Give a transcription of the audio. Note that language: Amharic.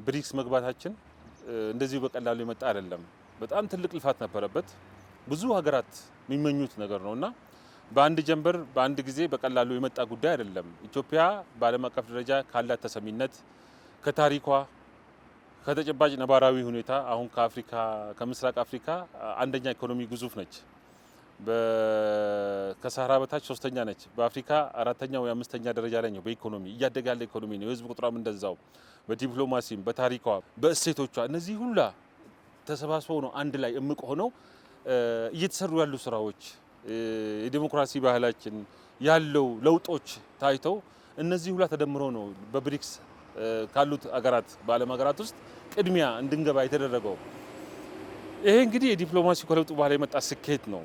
ብሪክስ መግባታችን እንደዚህ በቀላሉ የመጣ አይደለም። በጣም ትልቅ ልፋት ነበረበት። ብዙ ሀገራት የሚመኙት ነገር ነውና በአንድ ጀንበር በአንድ ጊዜ በቀላሉ የመጣ ጉዳይ አይደለም። ኢትዮጵያ በዓለም አቀፍ ደረጃ ካላት ተሰሚነት ከታሪኳ ከተጨባጭ ነባራዊ ሁኔታ አሁን ከአፍሪካ ከምስራቅ አፍሪካ አንደኛ ኢኮኖሚ ግዙፍ ነች። ከሳህራ በታች ሶስተኛ ነች። በአፍሪካ አራተኛ ወይ አምስተኛ ደረጃ ላይ ነው በኢኮኖሚ እያደገ ያለ ኢኮኖሚ ነው። የህዝብ ቁጥሯም እንደዛው በዲፕሎማሲም በታሪኳ በእሴቶቿ እነዚህ ሁላ ተሰባስበው ነው አንድ ላይ እምቅ ሆነው እየተሰሩ ያሉ ስራዎች የዲሞክራሲ ባህላችን ያለው ለውጦች ታይተው እነዚህ ሁላ ተደምሮ ነው በብሪክስ ካሉት አገራት በዓለም አገራት ውስጥ ቅድሚያ እንድንገባ የተደረገው። ይሄ እንግዲህ የዲፕሎማሲ ከለውጡ በኋላ የመጣ ስኬት ነው።